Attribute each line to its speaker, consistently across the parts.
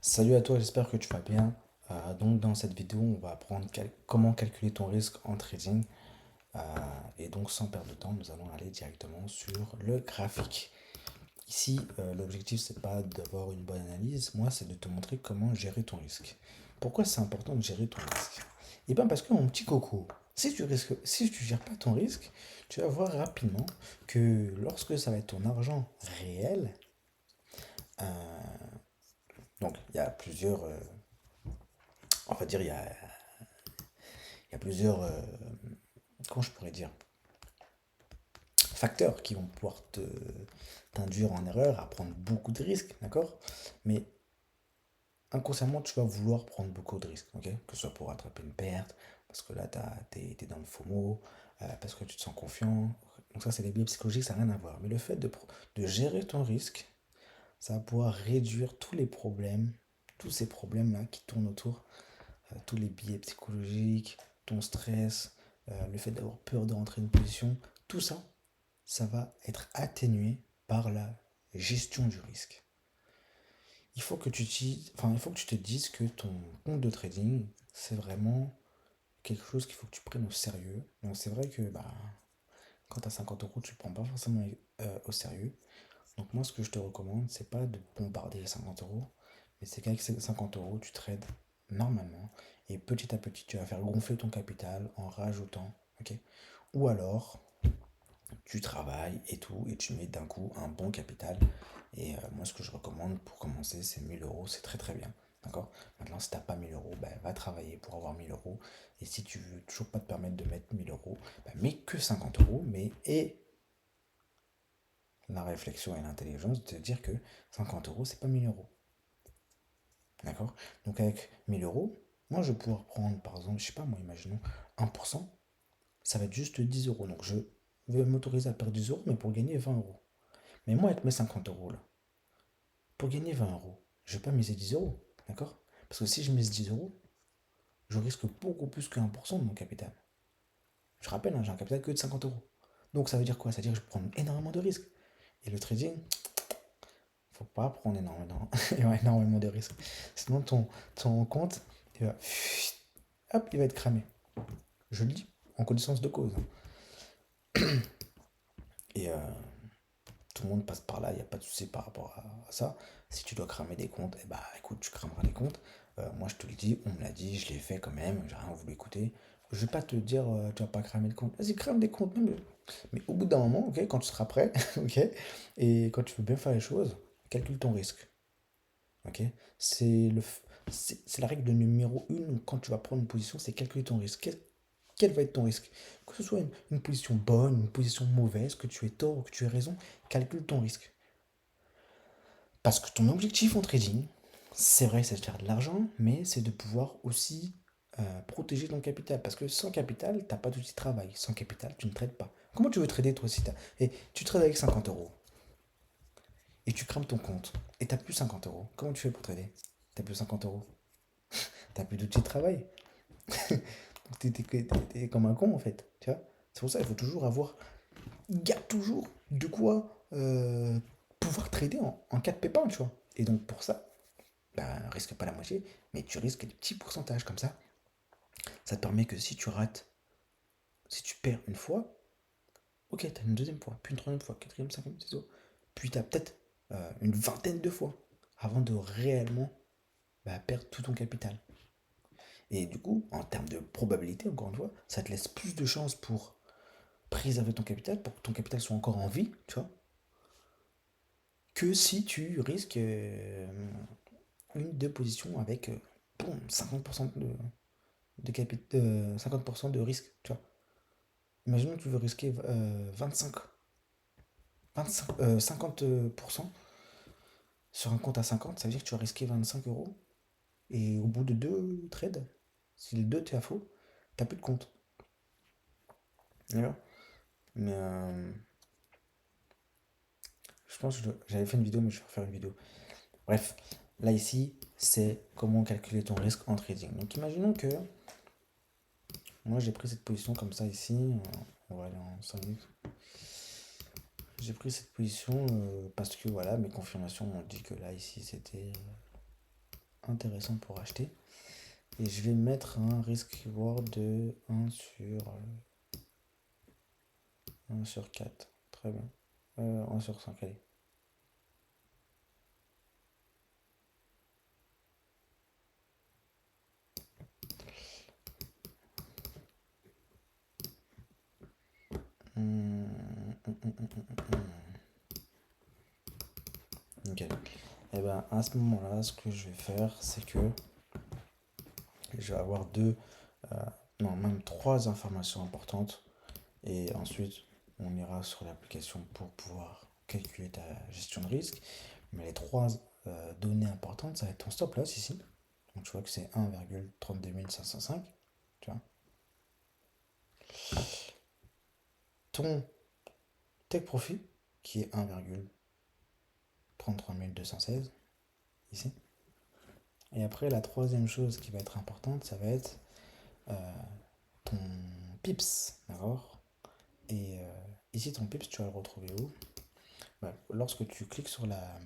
Speaker 1: Salut à toi, j'espère que tu vas bien. Donc dans cette vidéo, on va apprendre comment calculer ton risque en trading. Euh, et donc sans perdre de temps, nous allons aller directement sur le graphique. Ici, l'objectif, c'est pas d'avoir une bonne analyse, moi, c'est de te montrer comment gérer ton risque. Pourquoi c'est important de gérer ton risque? Eh bien parce que mon petit coco, si tu gères pas ton risque, tu vas voir rapidement que lorsque ça va être ton argent réel, donc il y a plusieurs, on va dire, il y a plusieurs, comment je pourrais dire, facteurs qui vont pouvoir t'induire en erreur, à prendre beaucoup de risques, d'accord? Mais inconsciemment, tu vas vouloir prendre beaucoup de risques, ok? Que ce soit pour attraper une perte, parce que là, t'es dans le FOMO, parce que tu te sens confiant. Donc ça, c'est les biais psychologiques, ça n'a rien à voir. Mais le fait de gérer ton risque, ça va pouvoir réduire tous les problèmes, tous ces problèmes-là qui tournent autour, tous les biais psychologiques, ton stress, le fait d'avoir peur de rentrer une position, tout ça, ça va être atténué par la gestion du risque. Il faut que tu te dises que ton compte de trading, c'est vraiment quelque chose qu'il faut que tu prennes au sérieux. Donc c'est vrai que quand tu as 50 euros, tu ne prends pas forcément au sérieux. Donc moi, ce que je te recommande, c'est pas de bombarder les 50 euros, mais c'est qu'avec ces 50 euros, tu trades normalement. Et petit à petit, tu vas faire gonfler ton capital en rajoutant. Ok. Ou alors, tu travailles et tout, et tu mets d'un coup un bon capital. Et moi, ce que je recommande pour commencer, c'est 1000 euros, c'est très très bien. D'accord? Maintenant, si tu n'as pas 1000 euros, va travailler pour avoir 1000 euros. Et si tu veux toujours pas te permettre de mettre 1000 euros, mets que 50 euros, mais et la réflexion et l'intelligence de te dire que 50 euros, c'est pas 1000 euros. D'accord? Donc avec 1000 euros, moi, je vais pouvoir prendre, par exemple, je sais pas, moi, imaginons 1%, ça va être juste 10 euros. Donc je vais m'autoriser à perdre 10 euros, mais pour gagner 20 euros. Mais moi, avec mes 50 euros là, pour gagner 20 euros, je ne vais pas miser 10 euros. D'accord? Parce que si je mise 10 euros, je risque beaucoup plus que 1% de mon capital. Je rappelle, hein, j'ai un capital que de 50 euros. Donc ça veut dire quoi? Ça veut dire que je prends énormément de risques. Et le trading, faut pas prendre énormément de risques. Sinon, ton compte, il va, hop, il va être cramé. Je le dis, en connaissance de cause, hein. Et tout le monde passe par là, il n'y a pas de souci par rapport à ça. Si tu dois cramer des comptes, eh bah écoute, tu crameras les comptes. Moi je te le dis, on me l'a dit, je l'ai fait quand même, j'ai rien voulu écouter. Je vais pas te dire, tu vas pas cramer le compte. Vas-y, crame des comptes, mais au bout d'un moment, ok, quand tu seras prêt, ok, et quand tu veux bien faire les choses, calcule ton risque. Ok? C'est le, c'est la règle numéro une quand tu vas prendre une position, c'est calculer ton risque. Quel va être ton risque? Que ce soit une position bonne, une position mauvaise, que tu aies tort ou que tu aies raison, calcule ton risque. Parce que ton objectif en trading, c'est vrai, c'est de faire de l'argent, mais c'est de pouvoir aussi protéger ton capital. Parce que sans capital, t'as pas d'outil de travail. Sans capital, tu ne trades pas. Comment tu veux trader toi si et tu trades avec 50 euros et tu crames ton compte et t'as plus 50 euros. Comment tu fais pour trader? T'as plus 50 euros. T'as plus d'outils de travail. Donc t'es comme un con en fait. Tu vois? C'est pour ça qu'il faut toujours avoir. Garde toujours de quoi pouvoir trader en cas de pépin, tu vois. Et donc pour ça, risque pas la moitié, mais tu risques des petits pourcentages comme ça. Ça te permet que si tu rates, si tu perds une fois, ok, t'as une deuxième fois, puis une troisième fois, quatrième, cinquième, c'est ça. Puis t'as peut-être une vingtaine de fois avant de réellement perdre tout ton capital. Et du coup, en termes de probabilité, encore une fois, ça te laisse plus de chances pour préserver ton capital, pour que ton capital soit encore en vie, tu vois, que si tu risques une, deux positions avec bon, 50% de 50% de risque, tu vois. Imaginons que tu veux risquer 50% sur un compte à 50, ça veut dire que tu vas risquer 25 euros. Et au bout de deux trades, si les deux t'es à faux, t'as plus de compte. D'accord? Mais je pense que j'avais fait une vidéo, mais je vais refaire une vidéo. Bref, là ici, c'est comment calculer ton risque en trading. Donc imaginons que moi j'ai pris cette position comme ça ici. On va aller en 5 minutes. J'ai pris cette position parce que voilà, mes confirmations m'ont dit que là ici c'était intéressant pour acheter. Et je vais mettre un risk reward de 1 sur 4. Très bien. 1 sur 5, allez. Ok. Et ben à ce moment-là, ce que je vais faire, c'est que je vais avoir non, même trois informations importantes. Et ensuite, on ira sur l'application pour pouvoir calculer ta gestion de risque. Mais les trois données importantes, ça va être ton stop loss ici. Donc tu vois que c'est 1,32505. Tu vois. Ton take profit, qui est 1,33216 ici. Et après, la troisième chose qui va être importante, ça va être euh, ton pips, d'accord. Et ici, ton pips, tu vas le retrouver où? Bah, lorsque tu cliques sur la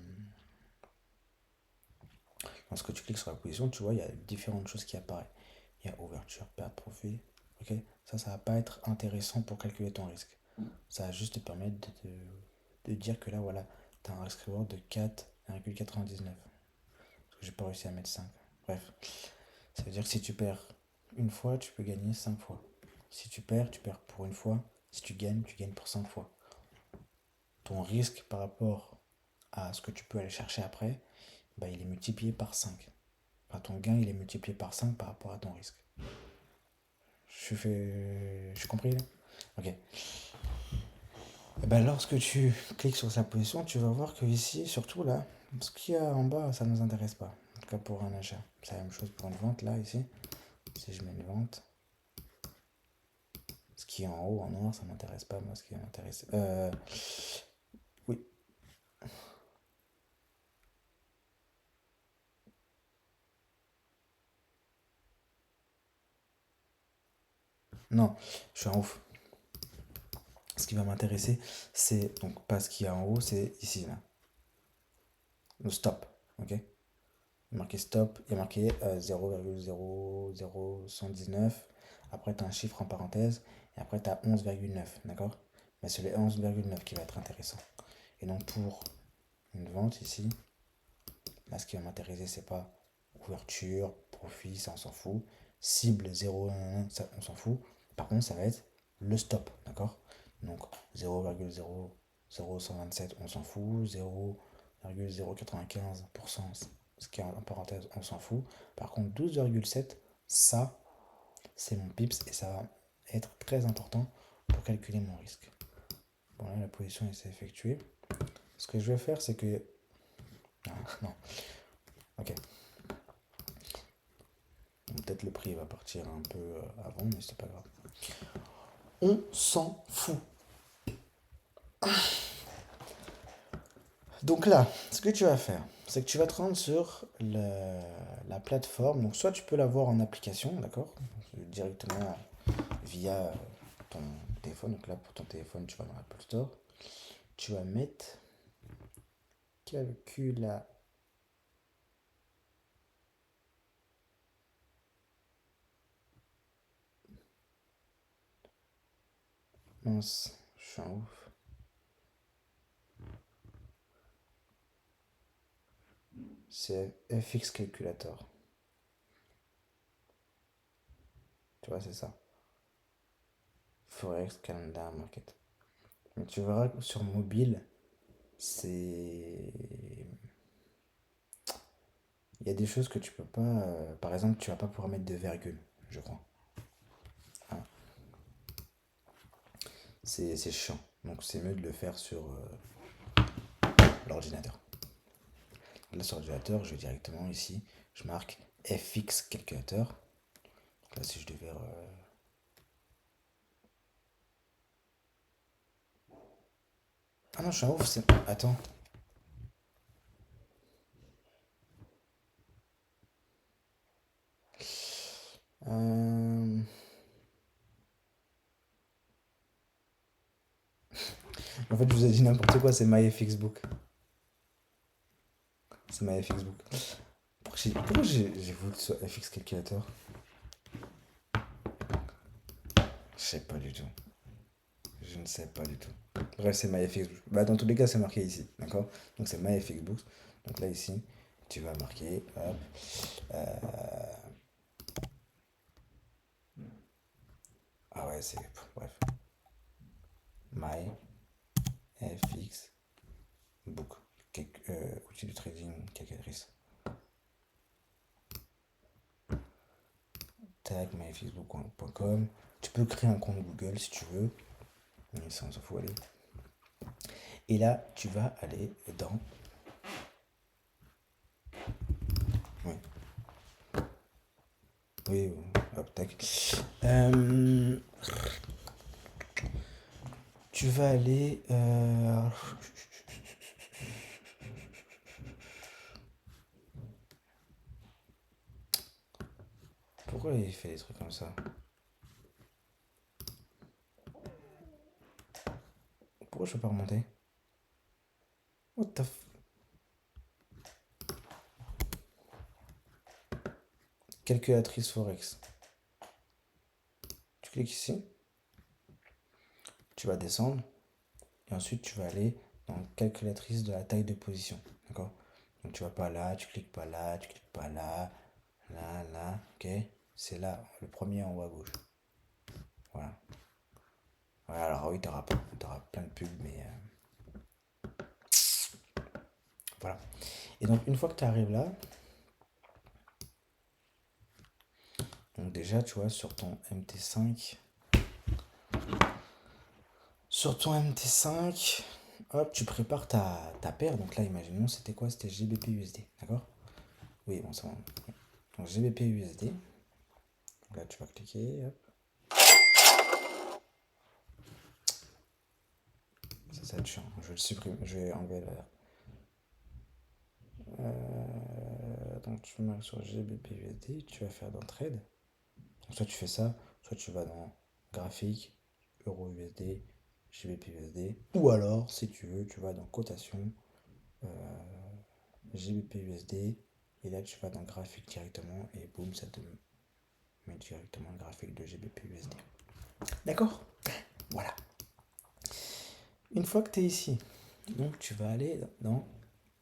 Speaker 1: position, tu vois, il y a différentes choses qui apparaissent. Il y a ouverture, perte, profit. Ok, ça va pas être intéressant pour calculer ton risque. Ça va juste te permettre de dire que là, voilà, tu as un risk reward de 4,99. Parce que j'ai pas réussi à mettre 5. Bref, ça veut dire que si tu perds une fois, tu peux gagner 5 fois. Si tu perds pour une fois. Si tu gagnes pour 5 fois. Ton risque par rapport à ce que tu peux aller chercher après, bah, il est multiplié par 5. Enfin, ton gain, il est multiplié par 5 par rapport à ton risque. Je suis compris là? Ok. Et ben, lorsque tu cliques sur sa position, tu vas voir que ici, surtout là, ce qu'il y a en bas, ça ne nous intéresse pas. En tout cas pour un achat. C'est la même chose pour une vente là, ici. Si je mets une vente, ce qui est en haut en noir, ça ne m'intéresse pas. Moi, ce qui m'intéresse. Oui. Non, je suis en ouf. Ce qui va m'intéresser, c'est donc pas ce qu'il y a en haut, c'est ici là. Le stop. Ok. Il y a marqué stop, il y a marqué 0,00119. Après, tu as un chiffre en parenthèse. Et après, tu as 11,9. D'accord. Mais c'est le 11,9 qui va être intéressant. Et donc, pour une vente ici, là, ce qui va m'intéresser, c'est pas ouverture, profit, ça, on s'en fout. Cible 0,1, ça, on s'en fout. Par contre, ça va être le stop. D'accord. Donc, 0,00127, on s'en fout. 0,095%, ce qui est en parenthèse, on s'en fout. Par contre, 12,7, ça, c'est mon pips et ça va être très important pour calculer mon risque. Bon, là, la position s'est effectuée. Ce que je vais faire, c'est que. Non, non. Ok. Bon, peut-être le prix va partir un peu avant, mais c'est pas grave. On s'en fout. Donc là, ce que tu vas faire, c'est que tu vas te rendre sur la plateforme. Donc soit tu peux l'avoir en application, d'accord? Directement via ton téléphone. Donc là, pour ton téléphone, tu vas dans l'Apple Store. Tu vas mettre calculateur. Mince, je suis un ouf. C'est FX Calculator. Tu vois, c'est ça. Forex Calendar Market. Mais tu verras que sur mobile, c'est. Il y a des choses que tu peux pas. Par exemple, tu vas pas pouvoir mettre de virgule, je crois. Ah, c'est chiant. Donc c'est mieux de le faire sur l'ordinateur. Là, sur l'ordinateur, je vais directement ici. Je marque FX Calculator. Donc là, si je devais. Ah non, je suis un ouf. Attends. Euh, En fait, je vous ai dit n'importe quoi, c'est MyFXBook. C'est MyFXBook. Pourquoi Pourquoi j'ai voulu que ce soit FX Calculator? Je sais pas du tout. Je ne sais pas du tout. Bref, c'est MyFXBooks. Bah, dans tous les cas, c'est marqué ici. D'accord? Donc, c'est MyFXBooks. Donc, là, ici, tu vas marquer. Hop, euh, ah ouais, c'est. Bref. MyFXBook. Outil de trading, calculatrice. Tac, myfxbook.com. Tu peux créer un compte Google si tu veux. Mais ça, on s'en fout, allez. Et là, tu vas aller dans. Oui, oui, hop, tac. Tu vas aller. Pourquoi il fait des trucs comme ça? Pourquoi je peux pas remonter? What the f... Calculatrice Forex. Tu cliques ici. Tu vas descendre. Et ensuite, tu vas aller dans calculatrice de la taille de position. D'accord? Donc, tu vas pas là, tu cliques pas là, tu cliques pas là. Là, là, ok? C'est là, le premier en haut à gauche. Voilà. Ouais, alors oui, t'auras plein de pubs, mais voilà. Et donc, une fois que tu arrives là, donc déjà, tu vois, sur ton MT5, hop, tu prépares ta paire. Donc là, imaginons, c'était quoi? C'était GBP USD, d'accord? Oui, bon, ça va. Donc GBP USD. Donc là, tu vas cliquer, hop. Ça va être chiant. Je vais le supprimer, je vais enlever la. Donc tu marques sur GBP USD, tu vas faire dans Trade. Donc soit tu fais ça, soit tu vas dans Graphique, Euro USD, GBP USD. Ou alors, si tu veux, tu vas dans Cotation, GBP USD. Et là, tu vas dans Graphique directement et boum, ça te met directement le graphique de GBP USD. D'accord? Voilà. Une fois que tu es ici, donc tu vas aller dans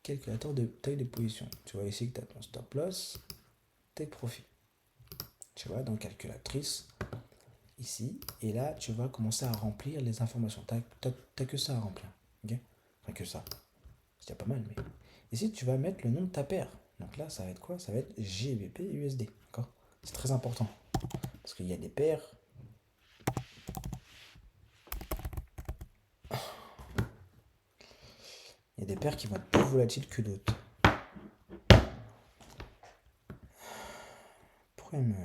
Speaker 1: calculateur de taille de position. Tu vois ici que tu as ton stop loss, tes profits. Tu vois dans calculatrice, ici, et là tu vas commencer à remplir les informations. T'as que ça à remplir. Ok? Enfin que ça. C'est déjà pas mal, mais. Ici tu vas mettre le nom de ta paire. Donc là ça va être quoi? Ça va être GBP USD. D'accord? C'est très important. Parce qu'il y a des paires. Il y a des paires qui vont être plus volatiles que d'autres. Pourquoi il me.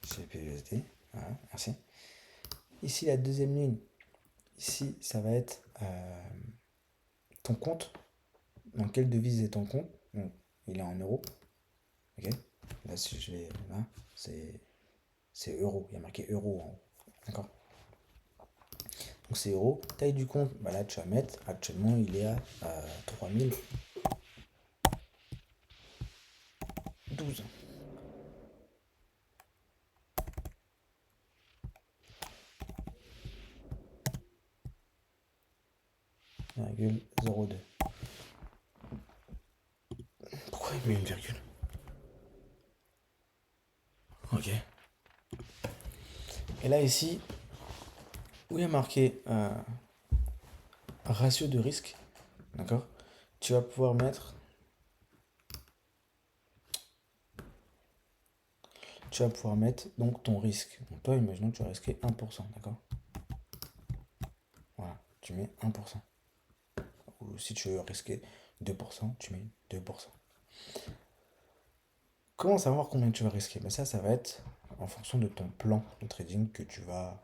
Speaker 1: GBP-USD. Voilà, merci. Ici, la deuxième ligne. Ici, ça va être ton compte. Dans quelle devise est ton compte? Donc, il est en euros. Ok. Là, si je vais. Là, c'est euro. Il y a marqué euro en haut. D'accord. Donc, c'est euro. Taille du compte. Bah là, tu vas mettre. Actuellement, il est à 3012. 0,02. Pourquoi il met une virgule? Ok. Et là, ici, où il y a marqué ratio de risque, d'accord? Tu vas pouvoir mettre. Tu vas pouvoir mettre donc ton risque. Donc toi, imaginons que tu vas risquer 1%, d'accord? Voilà, tu mets 1%. Ou si tu veux risquer 2%, tu mets 2%. Comment savoir combien tu vas risquer? Ben ça va être en fonction de ton plan de trading que tu vas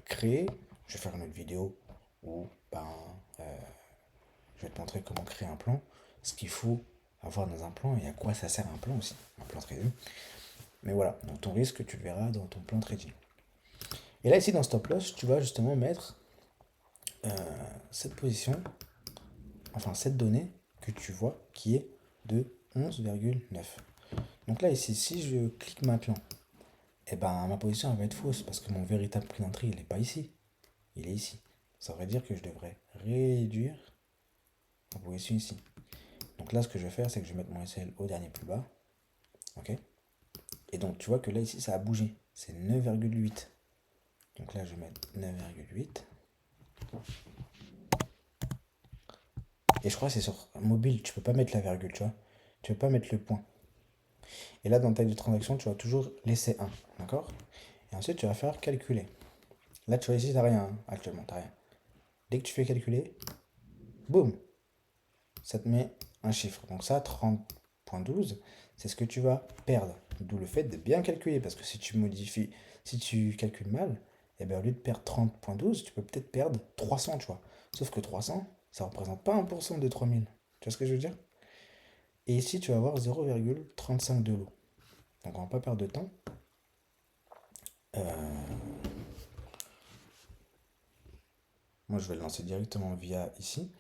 Speaker 1: créer. Je vais faire une autre vidéo où je vais te montrer comment créer un plan, ce qu'il faut avoir dans un plan et à quoi ça sert un plan aussi, un plan trading. Mais voilà, donc ton risque, tu le verras dans ton plan trading. Et là, ici, dans Stop Loss, tu vas justement mettre cette position, enfin cette donnée que tu vois qui est de 11,9. Donc là ici, si je clique maintenant, eh ben ma position elle va être fausse parce que mon véritable prix d'entrée il n'est pas ici, il est ici. Ça veut dire que je devrais réduire ma position ici. Donc là ce que je vais faire c'est que je vais mettre mon SL au dernier plus bas. Ok. Et donc tu vois que là ici ça a bougé. C'est 9,8. Donc là je vais mettre 9,8. Et je crois que c'est sur mobile, tu peux pas mettre la virgule, tu vois. Tu peux pas mettre le point. Et là dans taille de transaction, tu vas toujours laisser 1. D'accord. Et ensuite tu vas faire calculer. Là tu vois ici t'as rien, hein, actuellement, t'as rien. Dès que tu fais calculer, boum, ça te met un chiffre. Donc ça, 30,12, c'est ce que tu vas perdre. D'où le fait de bien calculer, parce que si tu modifies, si tu calcules mal, eh bien, au lieu de perdre 30,12, tu peux peut-être perdre 300, tu vois. Sauf que 300, ça ne représente pas 1% de 3000. Tu vois ce que je veux dire? Et ici, tu vas avoir 0,35 de l'eau. Donc on va pas perdre de temps. Moi, je vais le lancer directement via ici.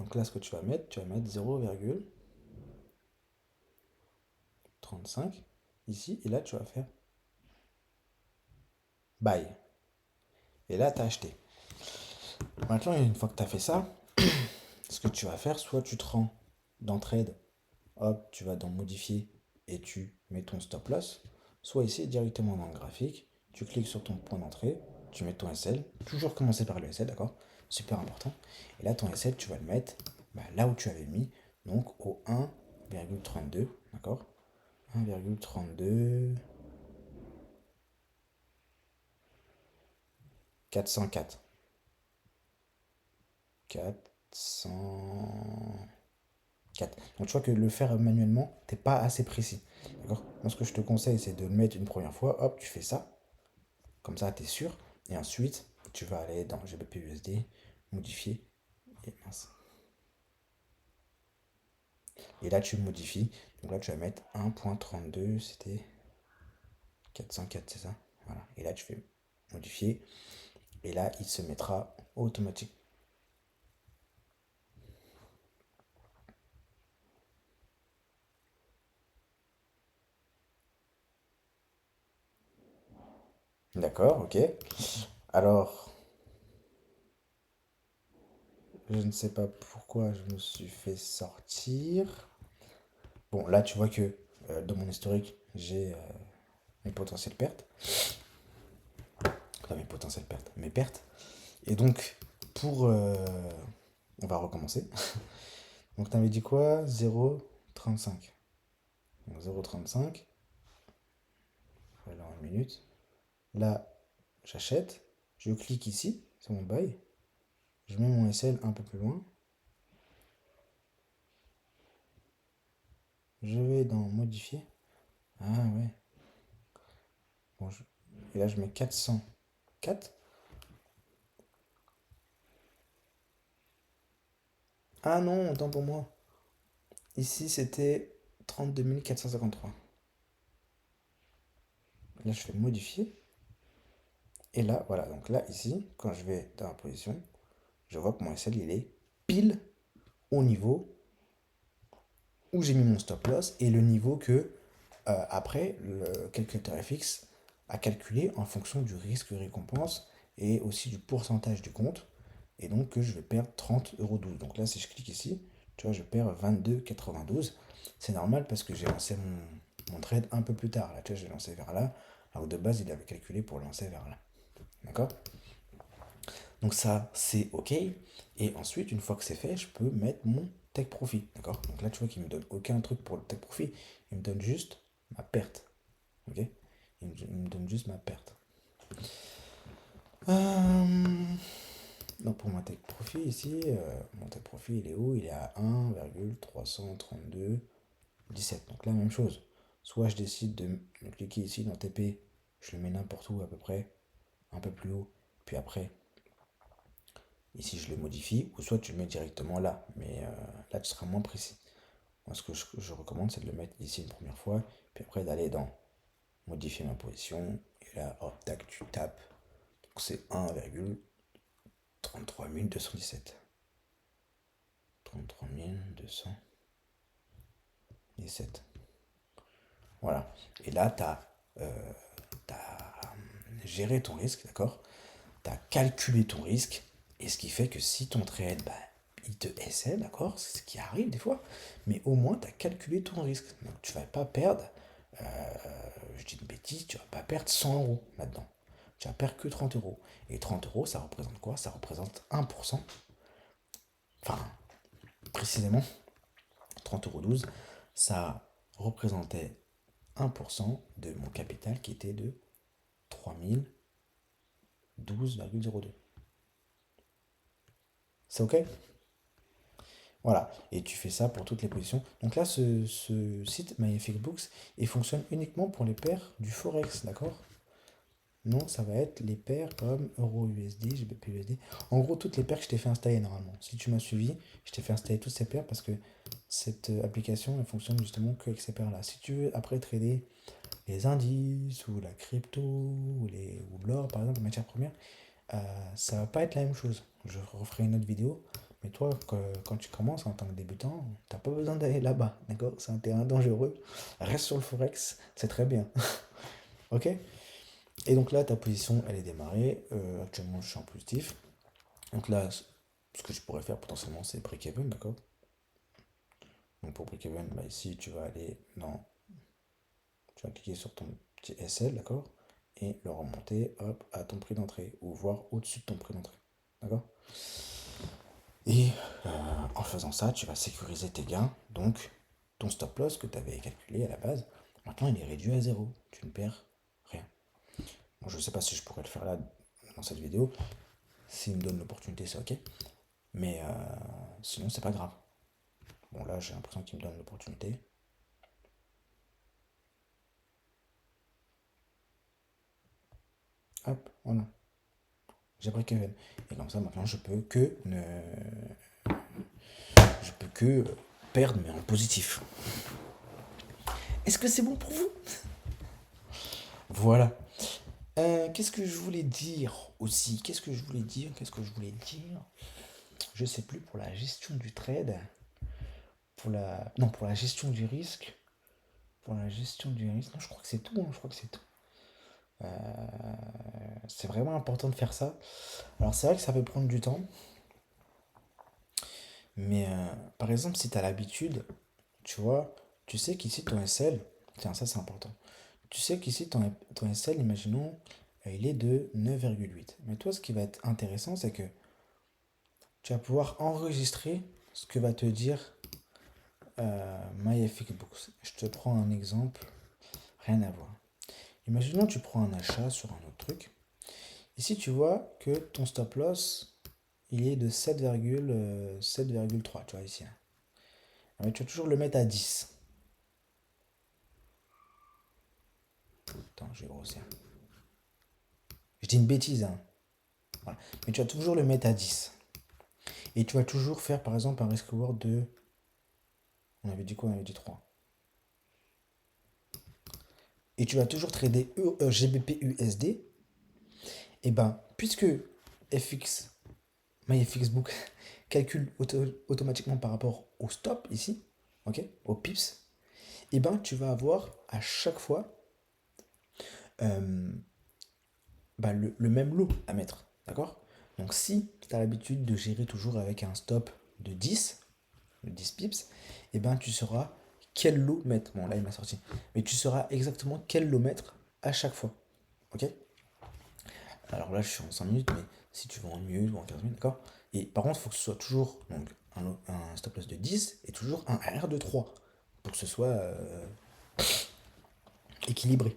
Speaker 1: Donc là, ce que tu vas mettre 0,35 ici. Et là, tu vas faire buy. Et là, tu as acheté. Maintenant, une fois que tu as fait ça, ce que tu vas faire, soit tu te rends dans trade, hop, tu vas dans modifier et tu mets ton stop loss, soit ici directement dans le graphique, tu cliques sur ton point d'entrée, tu mets ton SL, toujours commencer par le SL, d'accord? Super important. Et là, ton SL, tu vas le mettre là où tu avais mis, donc au 1,32, d'accord? 1,32, 404. 400. 4. Donc tu vois que le faire manuellement, t'es pas assez précis. D'accord. Moi, ce que je te conseille, c'est de le mettre une première fois. Hop, tu fais ça. Comme ça, tu es sûr. Et ensuite, tu vas aller dans GBP USD, modifier. Et mince. Et là, tu modifies. Donc là, tu vas mettre 1,32. C'était 404, c'est ça? Voilà. Et là, tu fais modifier. Et là, il se mettra automatique. D'accord, ok. Alors, je ne sais pas pourquoi je me suis fait sortir. Bon, là, tu vois que dans mon historique, j'ai mes potentielles pertes. Enfin, mes potentielles pertes, mes pertes. Et donc, pour. On va recommencer. Donc, t'avais dit quoi? 0,35. Donc, 0,35. Alors, une minute. Là, j'achète. Je clique ici, c'est mon buy. Je mets mon SL un peu plus loin. Je vais dans modifier. Ah ouais. Bon, et là, je mets 404. Ah non, autant pour moi. Ici, c'était 32 453. Là, je fais modifier. Et là, voilà. Donc là, ici, quand je vais dans la position, je vois que mon SL, il est pile au niveau où j'ai mis mon stop loss et le niveau que, après, le calculateur FX a calculé en fonction du risque récompense et aussi du pourcentage du compte. Et donc, que je vais perdre 30,12 €. Donc là, si je clique ici, tu vois, je perds 22,92. C'est normal parce que j'ai lancé mon trade un peu plus tard. Là, tu vois, j'ai lancé vers là, alors que de base, il avait calculé pour lancer vers là. D'accord? Donc ça, c'est OK. Et ensuite, une fois que c'est fait, je peux mettre mon take profit. D'accord? Donc là, tu vois qu'il ne me donne aucun truc pour le take profit. Il me donne juste ma perte. OK? Il me donne juste ma perte. Euh, Donc pour mon take profit ici, mon take profit il est où? Il est à 1,332,17. Donc la même chose. Soit je décide de cliquer ici dans TP, je le mets n'importe où à peu près, un peu plus haut, puis après ici, je le modifie, ou soit tu le mets directement là, mais là, tu seras moins précis. Moi, ce que je recommande, c'est de le mettre ici une première fois, puis après d'aller dans modifier ma position, et là, hop, tac, tu tapes. Donc c'est 1,33217. 33 217. Voilà. Et là, tu as géré ton risque, d'accord? Tu as calculé ton risque. Et ce qui fait que si ton trade, bah, il te essaie, d'accord? C'est ce qui arrive des fois. Mais au moins, tu as calculé ton risque. Donc, tu vas pas perdre, euh, je dis une bêtise, tu vas pas perdre 100 euros là-dedans. Tu vas perdre que 30 euros. Et 30 euros, ça représente quoi? Ça représente 1%. Enfin, précisément, 30,12 €, ça représentait 1% de mon capital qui était de 3012,02. C'est OK? Voilà. Et tu fais ça pour toutes les positions. Donc là, ce site MyFXBooks, il fonctionne uniquement pour les paires du Forex, d'accord? Non, ça va être les paires comme Euro USD, GBP USD. En gros, toutes les paires que je t'ai fait installer normalement. Si tu m'as suivi, je t'ai fait installer toutes ces paires parce que cette application, elle fonctionne justement qu'avec ces paires-là. Si tu veux après trader les indices ou la crypto ou l'or, par exemple, les matières premières, ça va pas être la même chose. Je referai une autre vidéo. Mais toi, quand tu commences en tant que débutant, t'as pas besoin d'aller là-bas, d'accord? C'est un terrain dangereux. Reste sur le Forex, c'est très bien. Ok? Et donc là, ta position, elle est démarrée. Actuellement, je suis en positif. Donc là, ce que je pourrais faire potentiellement, c'est break-even, d'accord? Donc pour break-even, bah ici, tu vas aller dans. Tu vas cliquer sur ton petit SL, d'accord? Et le remonter, hop, à ton prix d'entrée. Ou voir au-dessus de ton prix d'entrée. D'accord? Et en faisant ça, tu vas sécuriser tes gains. Donc, ton stop loss que tu avais calculé à la base, maintenant il est réduit à zéro. Tu ne perds rien. Bon, je ne sais pas si je pourrais le faire là dans cette vidéo. S'il me donne l'opportunité, c'est ok. Mais sinon, c'est pas grave. Bon, là, j'ai l'impression qu'il me donne l'opportunité. Hop, voilà. J'ai pris Kevin. Et comme ça, maintenant, je peux que perdre, mais en positif. Est-ce que c'est bon pour vous? Voilà. Qu'est-ce que je voulais dire aussi? Qu'est-ce que je voulais dire? Je sais plus, pour la gestion du trade. Non, pour la gestion du risque. Pour la gestion du risque. Non, je crois que c'est tout, hein, je crois que c'est tout. C'est vraiment important de faire ça. Alors c'est vrai que ça peut prendre du temps. Mais par exemple, si tu as l'habitude, tu vois, tu sais qu'ici ton SL, tiens, ça c'est important. Tu sais qu'ici ton SL, imaginons, il est de 9,8. Mais toi, ce qui va être intéressant, c'est que tu vas pouvoir enregistrer ce que va te dire MyFXBooks. Je te prends un exemple, rien à voir. Imaginons tu prends un achat sur un autre truc. Ici, tu vois que ton stop loss, il est de 7,3, tu vois ici. Mais tu vas toujours le mettre à 10. Attends, je vais grossir. Je dis une bêtise, hein. Voilà. Mais tu vas toujours le mettre à 10. Et tu vas toujours faire, par exemple, un risk reward de... On avait dit quoi? On avait dit 3. Et tu vas toujours trader GBP USD. Et ben, puisque FX, MyFXBook calcule automatiquement par rapport au stop ici, ok, au pips, et ben tu vas avoir à chaque fois euh, bah, le même lot à mettre, d'accord? Donc si tu as l'habitude de gérer toujours avec un stop de 10, de 10 pips, et ben tu sauras quel lot mettre. Bon là il m'a sorti, mais tu sauras exactement quel lot mettre à chaque fois, ok? Alors là je suis en 5 minutes, mais si tu veux en minute ou en 15 minutes, d'accord? Et par contre il faut que ce soit toujours donc, un stop loss de 10 et toujours un AR de 3 pour que ce soit équilibré.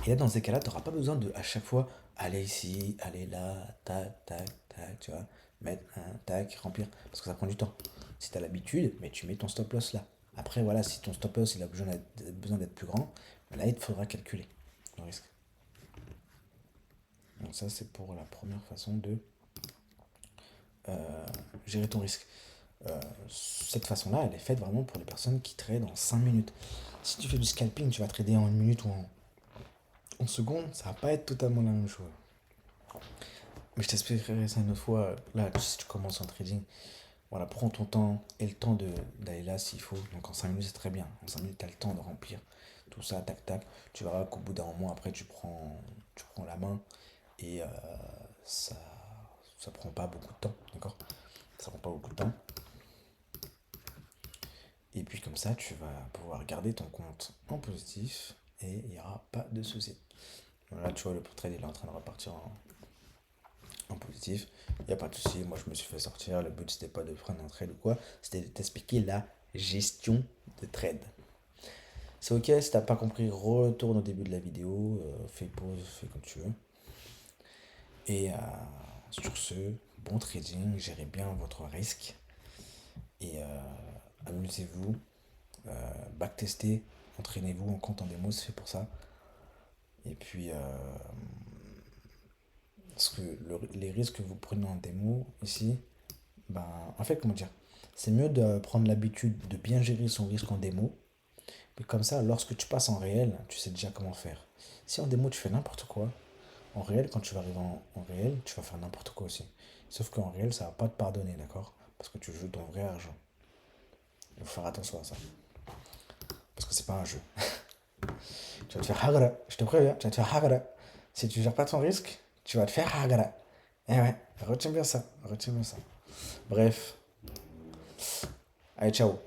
Speaker 1: Et là, dans ces cas-là, tu n'auras pas besoin de à chaque fois aller ici, aller là, tac, tac, tac, tu vois, mettre un tac, remplir, parce que ça prend du temps. Si tu as l'habitude, mais tu mets ton stop loss là. Après, voilà, si ton stop loss il a besoin d'être plus grand, là, il te faudra calculer le risque. Donc ça, c'est pour la première façon de gérer ton risque. Cette façon-là, elle est faite vraiment pour les personnes qui tradent en 5 minutes. Si tu fais du scalping, tu vas trader en 1 minute ou en seconde, ça va pas être totalement la même chose. Mais je t'expliquerai ça une autre fois. Là, si tu commences en trading, Voilà, prends ton temps et le temps d'aller là s'il faut. Donc en 5 minutes, c'est très bien. En 5 minutes, tu as le temps de remplir tout ça, tac, tac. Tu verras qu'au bout d'un moment, après, tu prends la main et ça, ça prend pas beaucoup de temps, d'accord? Ça prend pas beaucoup de temps. Et puis comme ça, tu vas pouvoir garder ton compte en positif et il n'y aura pas de souci. Voilà, tu vois, le portrait, il est en train de repartir en positif. Il n'y a pas de souci. Moi, je me suis fait sortir. Le but, c'était pas de prendre un trade ou quoi. C'était de t'expliquer la gestion de trade. C'est ok, si t'as pas compris, retourne au début de la vidéo. Fais pause, fais comme tu veux. Et sur ce, bon trading. Gérez bien votre risque. Et amusez-vous. Backtestez. Entraînez-vous en compte en démo, c'est fait pour ça. Et puis, parce que les risques que vous prenez en démo ici, ben, en fait, comment dire, c'est mieux de prendre l'habitude de bien gérer son risque en démo. Mais comme ça, lorsque tu passes en réel, tu sais déjà comment faire. Si en démo, tu fais n'importe quoi, en réel, quand tu vas arriver en réel, tu vas faire n'importe quoi aussi. Sauf qu'en réel, ça va pas te pardonner, d'accord? Parce que tu joues ton vrai argent. Il faut faire attention à ça. Parce que c'est pas un jeu. Tu vas te faire hagra. Je te préviens, tu vas te faire hagra. Si tu gères pas ton risque, tu vas te faire hagra. Eh ouais, retiens bien ça. Retiens bien ça. Bref. Allez, ciao.